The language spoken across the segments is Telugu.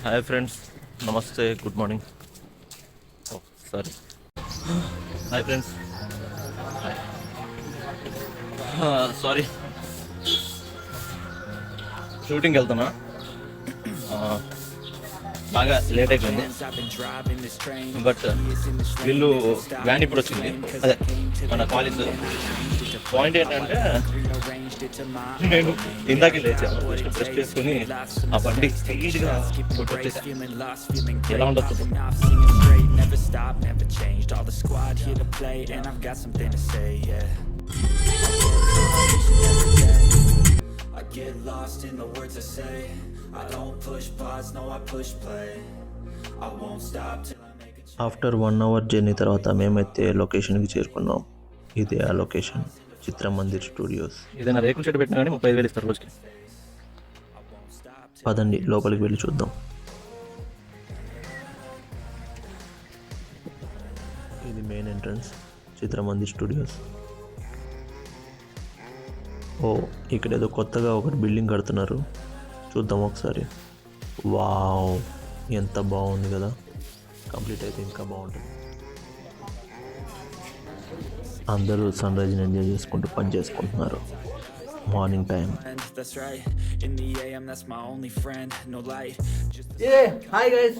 హాయ్ ఫ్రెండ్స్, నమస్తే, గుడ్ మార్నింగ్. ఓ సారీ. హాయ్ ఫ్రెండ్స్, సారీ, షూటింగ్కి వెళ్తున్నా. బాగా లేట్ అయిపోయింది. బట్ వీళ్ళు వ్యాన్ ఇప్పుడు వచ్చింది. అదే మన కాలేజ్. పాయింట్ ఏంటంటే నేను ఇందాకే లేచాను, బ్రష్ చేసుకుని ఆ బండి స్పీడ్గా ఎలా ఉండొచ్చు. Get lost in the words I say. I don't push pause, no I push play. I won't stop till I make a change. After 1 hour journey తర్వాత మేమైతే లొకేషన్కి చేరుకున్నాం. ఇదే ఆ లొకేషన్, చిత్రమందిర్ స్టూడియోస్. ఏదైనా రేకుల షెడ్ పెట్టినా కానీ 35,000 ఇస్తారు రోజుకి. పదండి లోపలికి వెళ్ళి చూద్దాం. ఇది మెయిన్ ఎంట్రన్స్, చిత్రమందిర్ స్టూడియోస్. ఓ, ఇక్కడ ఏదో కొత్తగా ఒకటి బిల్డింగ్ కడుతున్నారు, చూద్దాం ఒకసారి. వావ్, ఎంత బాగుంది కదా. కంప్లీట్ అయితే ఇంకా బాగుంటుంది. అందరూ సన్ రైజ్ని ఎంజాయ్ చేసుకుంటూ పని చేసుకుంటున్నారు. Morning time. That's right. In the AM, that's my only friend. No light. Hi guys,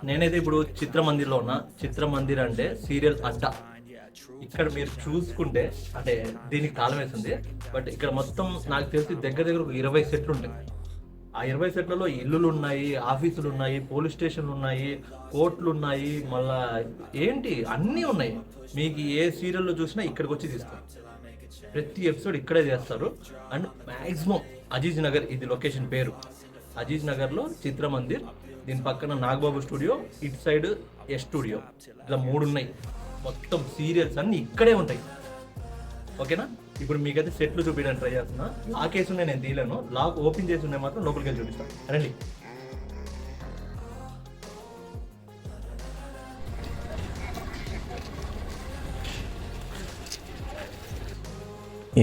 నేనైతే ఇప్పుడు చిత్రమందిర్లో ఉన్నా. చిత్రమందిర్ అంటే సీరియల్ అడ్డా. ఇక్కడ మీరు చూసుకుంటే అంటే దీనికి తాళం వేసింది. బట్ ఇక్కడ మొత్తం నాకు తెలిసి దగ్గర దగ్గర ఒక 20 సెట్లు ఉంటాయి. ఆ 20 సెట్లలో ఇల్లులు ఉన్నాయి, ఆఫీసులు ఉన్నాయి, పోలీస్ స్టేషన్లు ఉన్నాయి, కోర్టులు ఉన్నాయి, మళ్ళా ఏంటి అన్నీ ఉన్నాయి. మీకు ఏ సీరియల్లో చూసినా ఇక్కడికి వచ్చి తీస్తారు. ప్రతి ఎపిసోడ్ ఇక్కడే చేస్తారు. అండ్ మ్యాక్సిమం అజీజ్ నగర్, ఇది లొకేషన్ పేరు. అజీజ్ నగర్లో చిత్రమందిర్, దీని పక్కన నాగబాబు స్టూడియో, ఇటు సైడ్ ఎస్ స్టూడియో, ఇట్లా 3 ఉన్నాయి. మొత్తం సీరియల్స్ అన్నీ ఇక్కడే ఉంటాయి. ఓకేనా? ఇప్పుడు మీకైతే సెట్లు చూపించడానికి ట్రై చేస్తున్నా. ఆ కేసు నేను తీయలేను, లాక్ ఓపెన్ చేసి ఉన్నాయి మాత్రం లోపలికి వెళ్ళి చూపిస్తాను. రండి.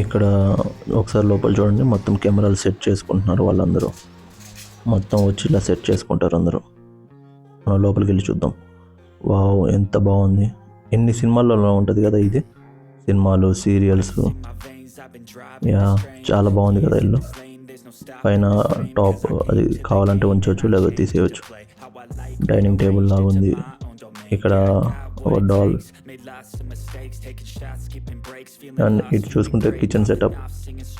ఇక్కడ ఒకసారి లోపల చూడండి, మొత్తం కెమెరాలు సెట్ చేసుకుంటున్నారు వాళ్ళందరూ. మొత్తం వచ్చి ఇలా సెట్ చేసుకుంటారు అందరూ. మనం లోపలికి వెళ్ళి చూద్దాం. వావ్, ఎంత బాగుంది. ఎన్ని సినిమాలలో ఉంటుంది కదా ఇది, సినిమాలు, సీరియల్స్. యా, చాలా బాగుంది కదా ఇల్లు. పైన టాప్ అది కావాలంటే ఉంచవచ్చు, లేకపోతే తీసేయచ్చు. డైనింగ్ టేబుల్ లాగా ఉంది. ఇక్కడ ఒక డాల్. అండ్ ఇటు చూసుకుంటే కిచెన్ సెటప్,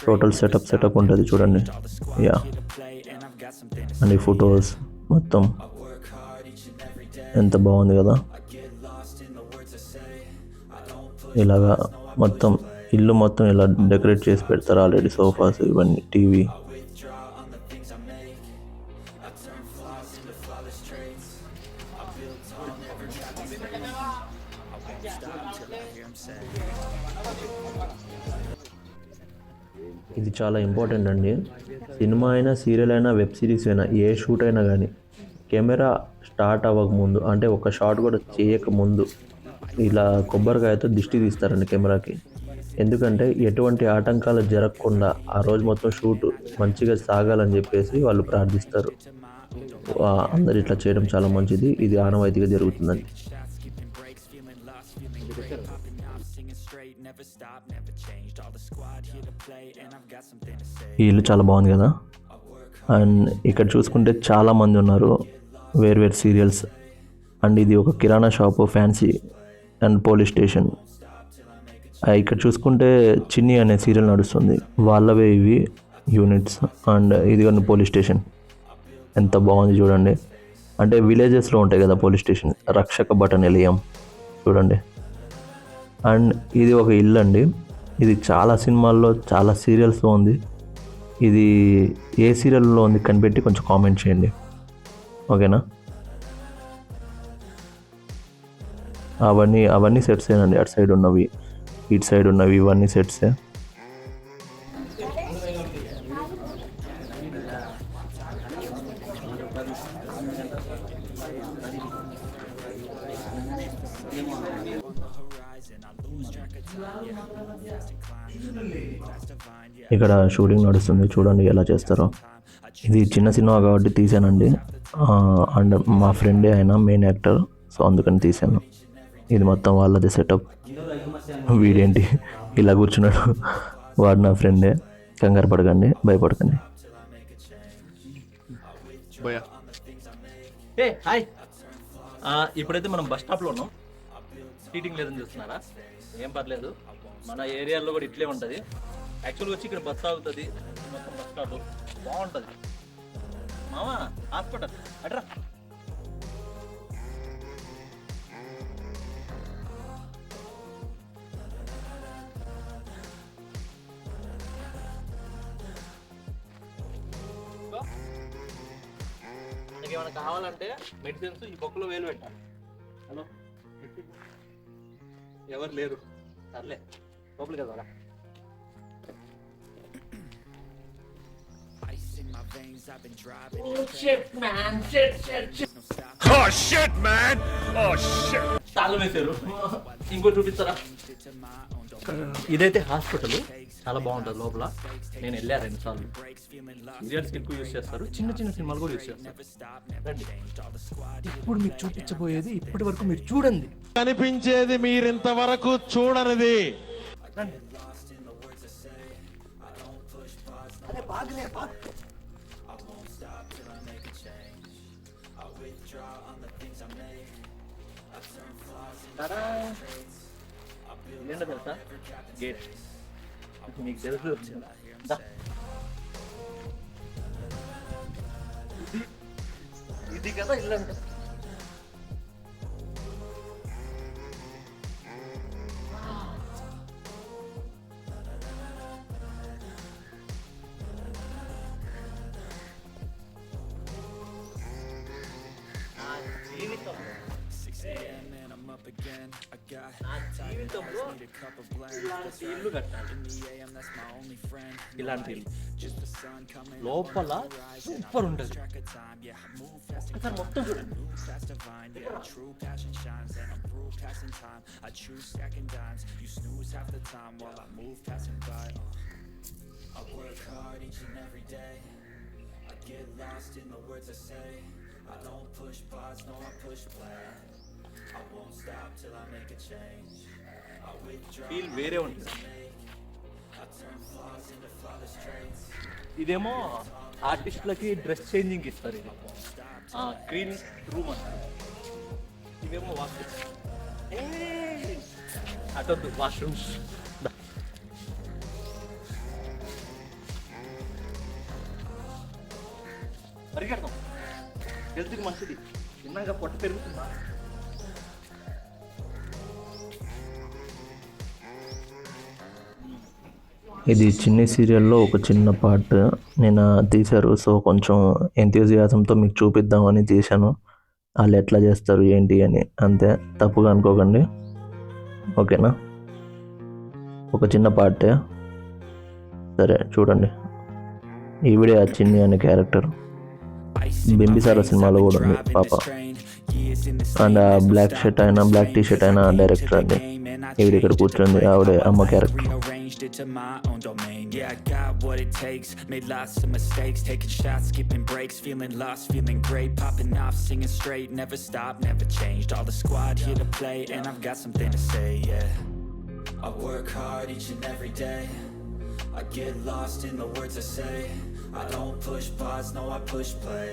టోటల్ సెటప్ ఉంటుంది చూడండి. యా, అండ్ ఈ ఫొటోస్ మొత్తం ఎంత బాగుంది కదా. ఇలాగా మొత్తం ఇల్లు మొత్తం ఇలా డెకరేట్ చేసి పెడతారు ఆల్రెడీ. సోఫాస్, ఇవన్నీ, టీవీ. ఇది చాలా ఇంపార్టెంట్ అండి. సినిమా అయినా, సీరియల్ అయినా, వెబ్ సిరీస్ అయినా, ఏ షూట్ అయినా కానీ కెమెరా స్టార్ట్ అవ్వకముందు, అంటే ఒక షాట్ కూడా చేయకముందు ఇలా కొబ్బరికాయతో దిష్టి తీస్తారండి కెమెరాకి. ఎందుకంటే ఎటువంటి ఆటంకాలు జరగకుండా ఆ రోజు మొత్తం షూట్ మంచిగా సాగాలని చెప్పేసి వాళ్ళు ప్రార్థిస్తారు. అందరు ఇట్లా చేయడం చాలా మంచిది. ఇది ఆనవాయితీగా జరుగుతుందండి. ఈ ఇల్లు చాలా బాగుంది కదా. అండ్ ఇక్కడ చూసుకుంటే చాలామంది ఉన్నారు, వేరు సీరియల్స్. అండ్ ఇది ఒక కిరాణా shop, fancy and police station. ఇక్కడ చూసుకుంటే చిన్ని అనే సీరియల్ నడుస్తుంది, వాళ్ళవే ఇవి యూనిట్స్. అండ్ ఇది కానీ పోలీస్ స్టేషన్. ఎంత బాగుంది చూడండి. అంటే విలేజెస్లో ఉంటాయి కదా పోలీస్ స్టేషన్, రక్షక బట నిలయం చూడండి. అండ్ ఇది ఒక ఇల్లు అండి. ఇది చాలా సినిమాల్లో, చాలా సీరియల్స్లో ఉంది. ఇది ఏ సీరియల్లో ఉంది కనిపెట్టి కొంచెం కామెంట్ చేయండి, ఓకేనా? అవన్నీ సెట్సేనండి. అటు సైడ్ ఉన్నవి, ఇటు సైడ్ ఉన్నవి, ఇవన్నీ సెట్సే. ఇక్కడ షూటింగ్ నడుస్తుంది, చూడండి ఎలా చేస్తారో. ఇది చిన్న సినిమా కాబట్టి తీసానండి. అండ్ మా ఫ్రెండే ఆయన మెయిన్ యాక్టర్, సో అందుకని తీశాను. ఇది మొత్తం వాళ్ళది సెటప్. వీడేంటి ఇలా కూర్చున్నాడు, వాడు నా ఫ్రెండే. కంగారు పడకండి, భయపడకండి. ఏ హాయ్, ఇప్పుడైతే మనం బస్ స్టాప్లో ఉన్నాం. సీటింగ్ లేదని చూస్తున్నారా? ఏం పర్లేదు, మన ఏరియాలో కూడా ఇట్లే ఉంటుంది. యాక్చువల్గా వచ్చి ఇక్కడ బస్ ఆగుతుంది, మొత్తం బస్ స్టాప్ బాగుంటుంది. మామా హాస్పిటల్ అట్రా. మనకి ఏమైనా కావాలంటే మెడిసిన్స్ ఈ బొక్కలో వేలు పెట్టాలి. హలో, ఎవరు లేరు, సర్లే లోపలికి కదా. తాళం వేశారు. ఇంకో చూపిస్తారా? ఇదైతే హాస్పిటల్, చాలా బాగుంటుంది లోపల. నేను వెళ్ళా 2 సార్లు. సీరియల్స్కి ఎక్కువ యూజ్ చేస్తారు, చిన్న చిన్న సినిమాలు కూడా యూజ్ చేస్తారు. రండి, ఇప్పుడు మీకు చూపించబోయేది ఇప్పటి వరకు మీరు చూడండి, కనిపించేది మీరింతవరకు చూడనిది. రండి. అరే బాగులే, బాగు. ఏంటో తెలుసా? గేట్ మీకు తెలుసు. ఇది కదా ఇల్లు అంటే. ఇల్లు కట్టాలి, ఇలాంటి ఇల్లు లోపల సూపర్ ఉంటుంది. ఒకసారి మొత్తం చూడండి. ఫీల్ వేరే ఉంటుంది. ఇదేమో ఆర్టిస్టులకి డ్రెస్ చేంజింగ్ ఇస్తారు. ఇది గ్రీన్ రూమ్ అంటారు. ఇవేమో వాష్రూమ్స్. అటొద్దు వాష్రూమ్స్. పరిగెడతాం, హెల్త్కి మంచిది. చిన్నగా పొట్ట పెరుగుతుందా? ఇది చిన్ని సీరియల్లో ఒక చిన్న పార్ట్ నేను తీశారు. సో కొంచెం ఎంతూజియాజంతో మీకు చూపిద్దామని తీశాను. వాళ్ళు ఎట్లా చేస్తారు ఏంటి అని, అంతే, తప్పుగా అనుకోకండి, ఓకేనా? ఒక చిన్న పార్టే, సరే చూడండి. ఈవిడే ఆ చిన్ని అనే క్యారెక్టర్. బింబిసార సినిమాలో కూడా ఉంది పాప. అండ్ ఆ బ్లాక్ షర్ట్ అయినా బ్లాక్ టీ షర్ట్ అయినా డైరెక్టర్ అండి. ఈవిడ ఇక్కడ కూర్చుంది, ఆవిడే అమ్మ character. It to my own domain. Yeah, I got what it takes. Made lots of mistakes, taking shots, skipping breaks, feeling lost, feeling great, popping off, singing straight, never stopped, never changed. All the squad here to play, and I've got something to say. Yeah, I work hard each and every day. I get lost in the words I say. I don't push pause, no, I push play.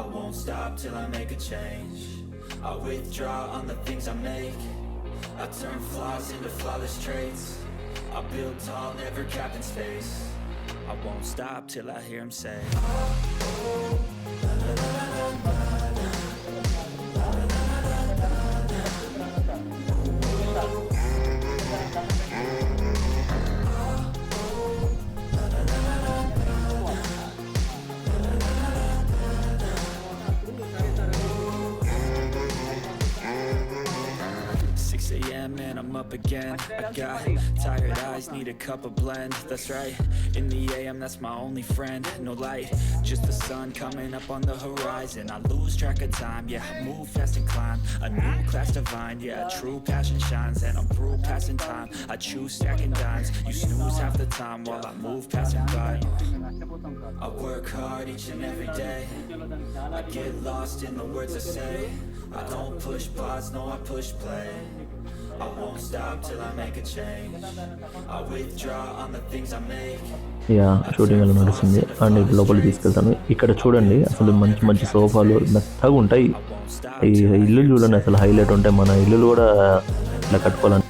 I won't stop till I make a change. I withdraw on the things I make. I turn flaws into flawless traits. I build tall, never capped in space. I won't stop till I hear him say. man, I'm up again. I got tired eyes, need a cup of blend. That's right, in the AM, that's my only friend. No light, just the sun coming up on the horizon. I lose track of time, yeah, I move fast and climb. A new class divine, yeah, true passion shines. And I'm through passing time, I choose stacking dimes. You snooze half the time while I move passing by. I work hard each and every day. I get lost in the words I say. I don't push pause, no I push play. I won't stop till I make a change. I withdraw on the things I make. Yeah shooting అలా నడుస్తుంది అండ్ ఇప్పుడు లోపలికి తీసుకెళ్తాను. ఇక్కడ చూడండి అసలు మంచి మంచి సోఫాలు మెత్తగా ఉంటాయి. ఈ ఇల్లు చూడండి అసలు హైలైట్ ఉంటాయి. మన ఇల్లులు కూడా ఇలా కట్టుకోవాలని.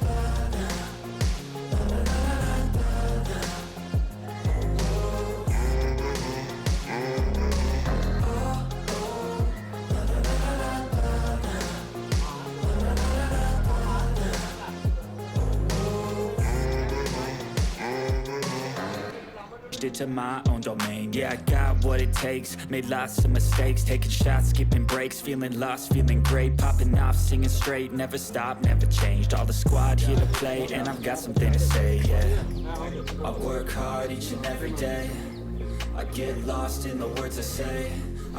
It to my own domain. Yeah, I got what it takes. Made lots of mistakes, taking shots, skipping breaks, feeling lost, feeling great, popping off, singing straight, never stopped, never changed. All the squad here to play, and I've got something to say. Yeah, I work hard each and every day. I get lost in the words I say.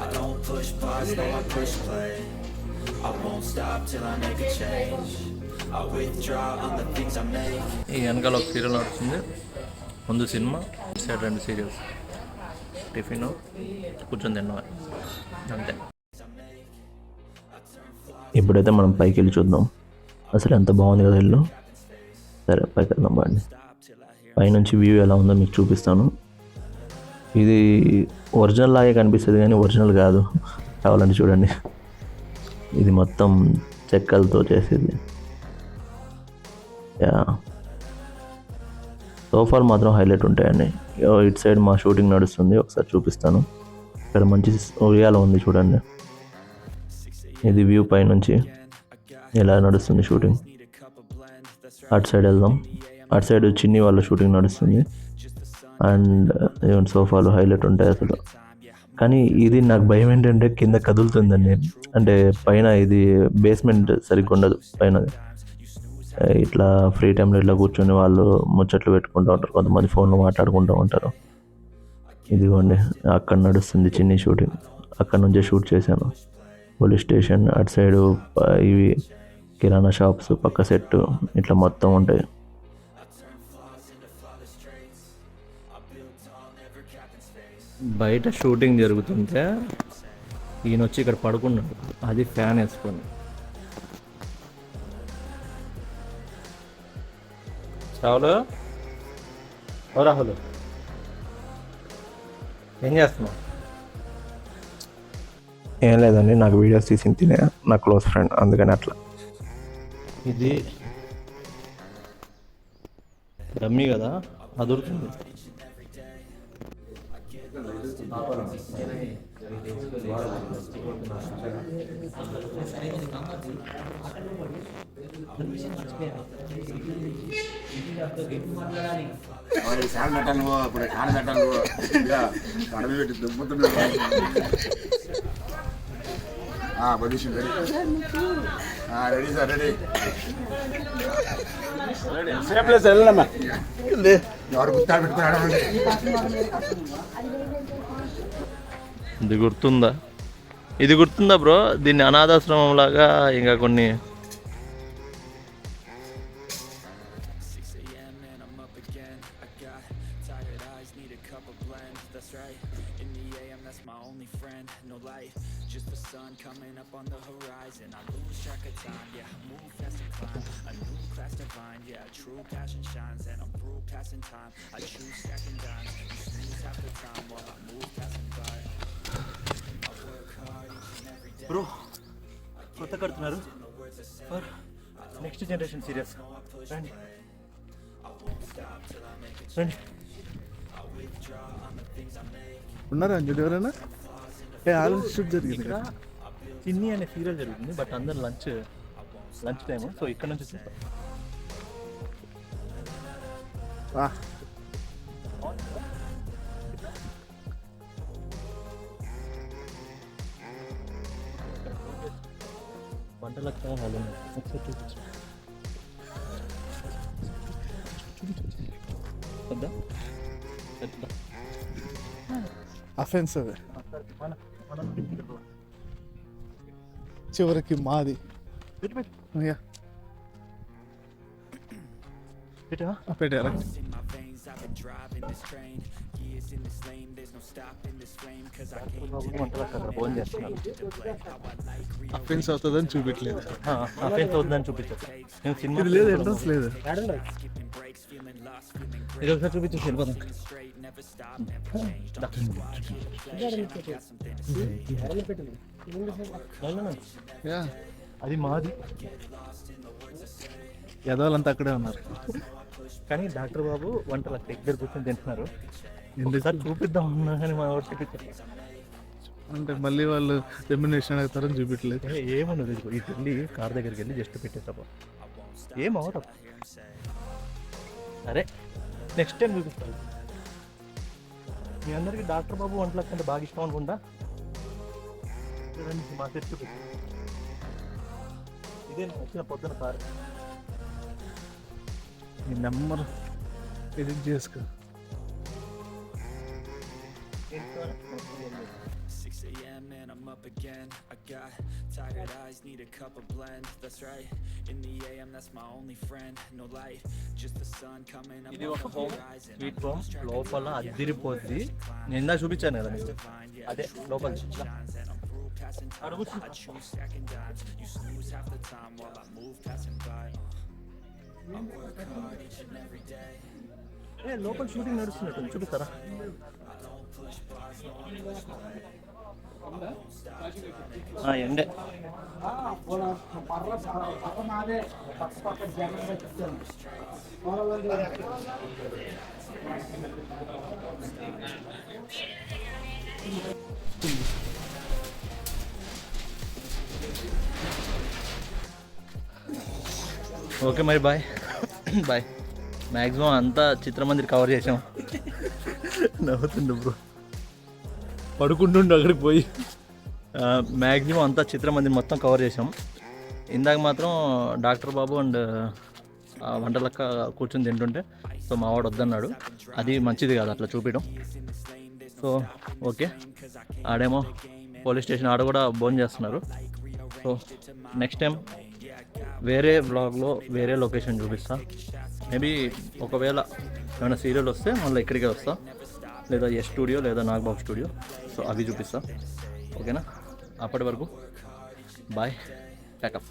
I don't push pause, no I push play. I won't stop till I make a change. I withdraw on the things I make. ఈ వెనకాల ఒక సీరియల్ నడుస్తుంది, ముందు సినిమా, సైడ్ 2 సీరియల్స్, టిఫిన్, కూర్చొని తిన్నాం అంతే. ఇప్పుడైతే మనం పైకి వెళ్ళి చూద్దాం అసలు ఎంత బాగుంది కదా ఇల్లు. సరే పైకి వెళ్దాం బాండి. పైనుంచి వ్యూ ఎలా ఉందో మీకు చూపిస్తాను. ఇది ఒరిజినల్ లాగే కనిపిస్తుంది కానీ ఒరిజినల్ కాదు. కావాలంటే చూడండి, ఇది మొత్తం చెక్కలతో చేసేది. యా సోఫాలు మాత్రం హైలైట్ ఉంటాయండి. ఇటు సైడ్ మా షూటింగ్ నడుస్తుంది, ఒకసారి చూపిస్తాను. ఇక్కడ మంచి ఉయ్యాల ఉంది చూడండి. ఇది వ్యూ పైనుంచి ఎలా నడుస్తుంది షూటింగ్. అటు సైడ్ వెళ్దాం. అటు సైడ్ చిన్ని వాళ్ళ షూటింగ్ నడుస్తుంది. అండ్ ఈవెన్ సోఫాలు హైలైట్ ఉంటాయి అసలు. కానీ ఇది నాకు భయం ఏంటంటే కింద కదులుతుందండి. అంటే పైన ఇది బేస్మెంట్ సరిగ్గా ఉండదు. పైన ఇట్లా ఫ్రీ టైంలో ఇట్లా కూర్చొని వాళ్ళు ముచ్చట్లు పెట్టుకుంటూ ఉంటారు, కొంతమంది ఫోన్లో మాట్లాడుకుంటూ ఉంటారు. ఇదిగోండి అక్కడ నడుస్తుంది చిన్ని షూటింగ్. అక్కడ నుంచే షూట్ చేశాను. పోలీస్ స్టేషన్ అటు సైడు ఇవి కిరాణా షాప్స్ పక్క సెట్ ఇట్లా మొత్తం ఉంటాయి. బయట షూటింగ్ జరుగుతుంటే ఈయన వచ్చి ఇక్కడ పడుకున్నాడు, అది ఫ్యాన్ వేసుకొని. రాహుల్ ఏం చేస్తున్నావు? ఏం లేదండి, నాకు వీడియోస్ తీసి తినే నా క్లోజ్ ఫ్రెండ్, అందుకని అట్లా. ఇది డమ్మీ కదా, అదురుతుంది. Ready sir, ready. ఎవరు గుర్తా పెట్టుకున్నాడు? ఇది గుర్తుందా? ఇది గుర్తుందా బ్రో? దీన్ని అనాథాశ్రమం లాగా ఇంకా కొన్ని బ్రో కొత్త కడుతున్నారు ఫర్ నెక్స్ట్ జనరేషన్ సీరియస్. రండి రండి. ఉన్నారా అంజలి ఎవరైనా? ఆల్రెడీ షూట్ జరిగింది ఇక్కడ చిన్ని అనే సీరియల్ జరుగుతుంది, బట్ అందరు లంచ్ టైము. సో ఇక్కడ నుంచి చూస్తాం. వంటలకు హాల్ ఒకసారి చూపించు. చూపిద్దాం. అఫెన్స్ అది చివరికి మాది అయ్యా పెట్టారా in my veins, I've been driving this train. Years in this lane, there's no stopping this flame. Cause I came phone చేస్తున్నారు. అఫెన్స్ అవుతుందని చూపించలేదు. అఫెన్స్ అవుతుందని చూపించారు. నేను సినిమా ఇది లేదు, ఎంట్రన్స్ లేదు. skipping breaks, feeling lost, feeling ఇది ఒకసారి చూపించేసి వెళ్ళిపోతాం. straight, never stop, never changed. All the squad here to play, I got something to say. Yeah అది మాది. యదవాళ్ళంతా అక్కడే ఉన్నారు. కానీ డాక్టర్ బాబు వంటలు దగ్గర కూర్చొని తింటున్నారు. ఎందుకు ఒకసారి చూపిద్దాం ఉన్నా కానీ మా వాడు చూపించారు. అంటే మళ్ళీ వాళ్ళు రెమ్యునేషన్ అడుగుతారని చూపించలేదు. ఏమన్నది ఇది వెళ్ళి కార్ దగ్గరికి వెళ్ళి జస్ట్ పెట్టేసాబా ఏమవుతా. సరే నెక్స్ట్ టైం చూపిస్తాను. మీ అందరికీ డాక్టర్ బాబు వంటలు అంటే బాగా ఇష్టం అనుకుంటా. మా సెట్ చూపిస్తాను. ఇదే వచ్చిన పొద్దున కారు. ఈ నెంబర్ ఎడిట్ చేసుకో. 6 a.m. and I'm up again. I got tired eyes, need a cup of blend. That's right. In the AM, that's my only friend. No light, just the sun coming up ఇది on ఒక the home horizon. Sweet home. లోపల అద్దిరిపోద్ది. నేను ఇందా చూపించాను కదా మీకు. అదే లోపల Shines and I'm through passing time. I choose second dimes. You snooze half the time while I move passing by. I work hard each and every day. లోపల షూటింగ్ నడుస్తున్నట్టు చూపిస్తారా? ఎండే ఓకే మరి బాయ్ బాయ్. మ్యాక్సిమం అంతా చిత్రమందిర్ కవర్ చేసాం. నవ్వుతుండు బ్రో, పడుకుంటుండు అక్కడికి పోయి. మ్యాక్సిమం అంతా చిత్రమందిర్ మొత్తం కవర్ చేసాం. ఇందాక మాత్రం డాక్టర్ బాబు అండ్ వంటలక్క కూర్చొని తింటుంటే సో మావాడు వద్దన్నాడు. అది మంచిది కాదు అట్లా చూపించడం. సో ఓకే, ఆడేమో పోలీస్ స్టేషన్ ఆడ కూడా భోజనం చేస్తున్నారు. సో నెక్స్ట్ టైం వేరే వ్లాగ్లో వేరే లొకేషన్ చూపిస్తా. మేబీ ఒకవేళ ఏమైనా సీరియల్ వస్తే మళ్ళీ ఇక్కడికే వస్తా, లేదా ఎస్ స్టూడియో లేదా నాగబాబు స్టూడియో. సో అవి చూపిస్తా. ఓకేనా? అప్పటి వరకు బాయ్, ప్యాకప్.